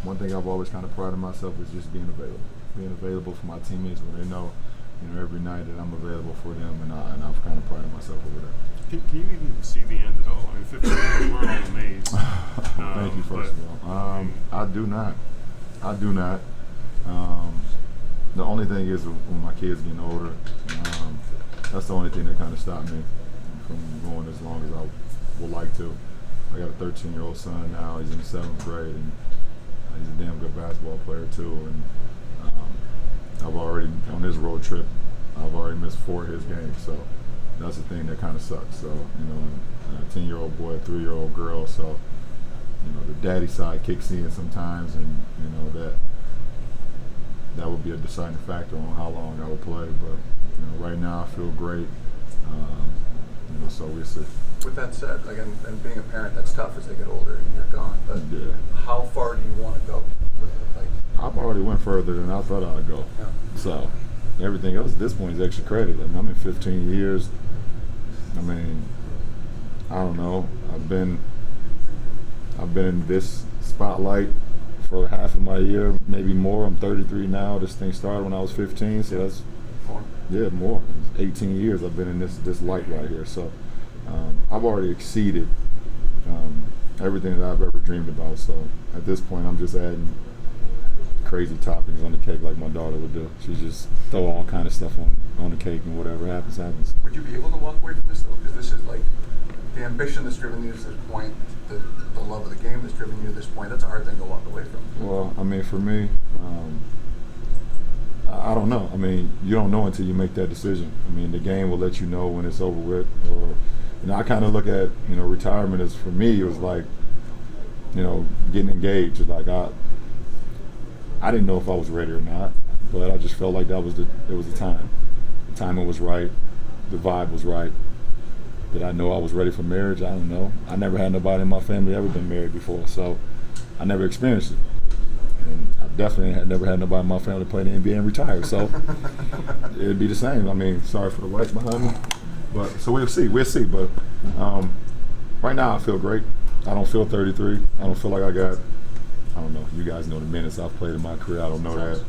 one thing I've always kind of prided myself is just being available for my teammates when they know, every night that I'm available for them, and I've kind of prided myself over that. Can you even see the end at all? I mean, 15 years, we're all amazed. Thank you, first of all. I do not. The only thing is when my kids getting older, that's the only thing that kind of stopped me from going as long as I would like to. I got a 13-year-old son now. He's in the 7th grade, and he's a damn good basketball player too. And I've already, on this road trip, I've already missed 4 of his games. So that's the thing that kind of sucks. So, a 10-year-old boy, a 3-year-old girl. So, the daddy side kicks in sometimes, and that would be a deciding factor on how long I would play. But right now I feel great. So we'll see. With that said, and being a parent, that's tough as they get older and you're gone. But yeah. How far do you want to go with it? I've already went further than I thought I'd go. Yeah. So everything else at this point is extra credit. I'm in 15 years. I don't know. I've been in this spotlight for half of my year, maybe more. I'm 33 now. This thing started when I was 15, so that's more. 18 years I've been in this light right here. So I've already exceeded everything that I've ever dreamed about. So at this point, I'm just adding crazy toppings on the cake like my daughter would do. She just throw all kind of stuff on the cake, and whatever happens, happens. Would you be able to walk away from this though? Because this is like the ambition that's driven you to this point, the love of the game that's driven you to this point. That's a hard thing to walk away from. Well, for me, I don't know. You don't know until you make that decision. The game will let you know when it's over with. Or, I kind of look at, retirement as, for me, it was like, getting engaged. It's like I didn't know if I was ready or not, but I just felt like it was the time. The timing was right. The vibe was right. Did I know I was ready for marriage? I don't know. I never had nobody in my family ever been married before, so I never experienced it. And I definitely had never had nobody in my family play in the NBA and retire, so it'd be the same. Sorry for the wife behind me, but so we'll see. But right now I feel great. I don't feel 33. I don't feel like I don't know. You guys know the minutes I've played in my career. I don't know that.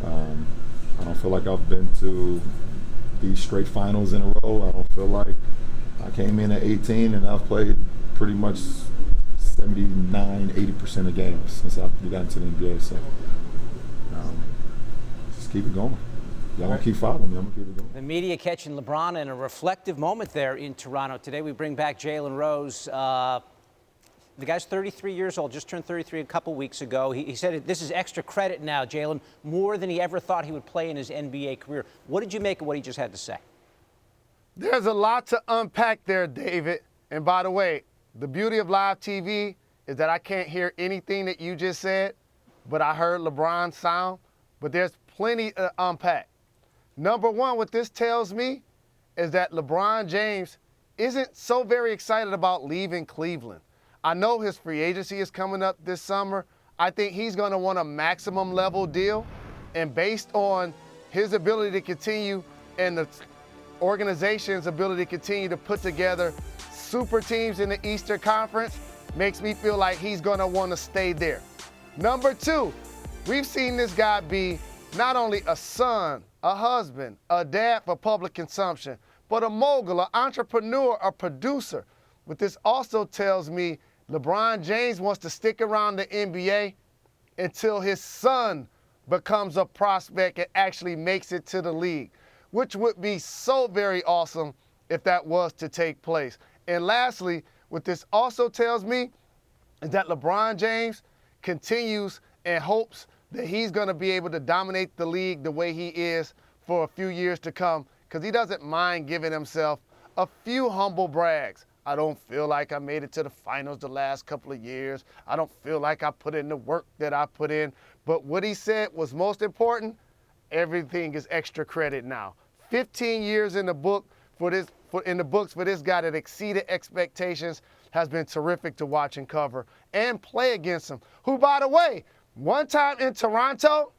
I don't feel like I've been to these straight finals in a row. I don't feel like I came in at 18 and I've played pretty much 79-80% of games since I've gotten to the NBA. So just keep it going. Y'all gonna keep following me. I'm gonna keep it going. The media catching LeBron in a reflective moment there in Toronto today. We bring back Jalen Rose. The guy's 33 years old, just turned 33 a couple weeks ago. He said this is extra credit now, Jalen, more than he ever thought he would play in his NBA career. What did you make of what he just had to say? There's a lot to unpack there, David. And by the way, the beauty of live TV is that I can't hear anything that you just said, but I heard LeBron's sound. But there's plenty to unpack. Number one, what this tells me is that LeBron James isn't so very excited about leaving Cleveland. I know his free agency is coming up this summer. I think he's going to want a maximum level deal. And based on his ability to continue and the organization's ability to continue to put together super teams in the Eastern Conference, makes me feel like he's going to want to stay there. Number two, we've seen this guy be not only a son, a husband, a dad for public consumption, but a mogul, an entrepreneur, a producer. What this also tells me, LeBron James wants to stick around the NBA until his son becomes a prospect and actually makes it to the league, which would be so very awesome if that was to take place. And lastly, what this also tells me is that LeBron James continues and hopes that he's going to be able to dominate the league the way he is for a few years to come, because he doesn't mind giving himself a few humble brags. I don't feel like I made it to the finals the last couple of years. I don't feel like I put in the work that I put in. But what he said was most important, everything is extra credit now. 15 years in the book for this guy that exceeded expectations has been terrific to watch and cover and play against him. Who, by the way, one time in Toronto,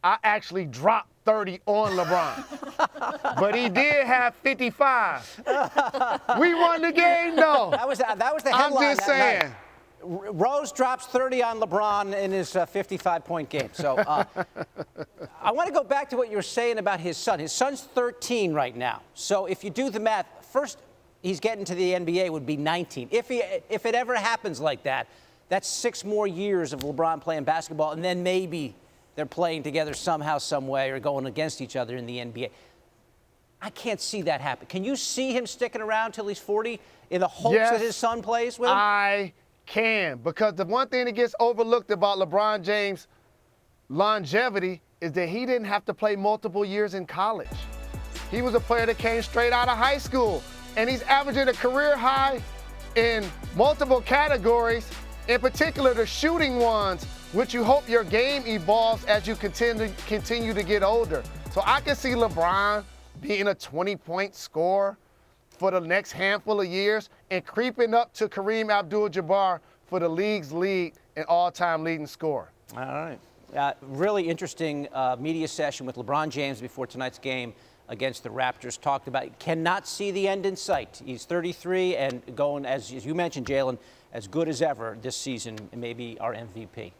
I actually dropped 30 on LeBron. But he did have 55. We won the game, though. That was the headline. I'm just saying. Rose drops 30 on LeBron in his 55-point game. So I want to go back to what you were saying about his son. His son's 13 right now. So if you do the math, first he's getting to the NBA would be 19. If it ever happens like that, that's 6 more years of LeBron playing basketball, and then maybe they're playing together somehow, some way, or going against each other in the NBA. I can't see that happen. Can you see him sticking around till he's 40 in the hopes that his son plays with him? I can, because the one thing that gets overlooked about LeBron James' longevity is that he didn't have to play multiple years in college. He was a player that came straight out of high school, and he's averaging a career high in multiple categories, in particular the shooting ones, which you hope your game evolves as you continue to get older. So I can see LeBron being a 20-point scorer for the next handful of years and creeping up to Kareem Abdul-Jabbar for the league's lead and all-time leading scorer. All right. Really interesting media session with LeBron James before tonight's game against the Raptors. Talked about cannot see the end in sight. He's 33 and going, as you mentioned, Jalen, as good as ever this season, and maybe our MVP.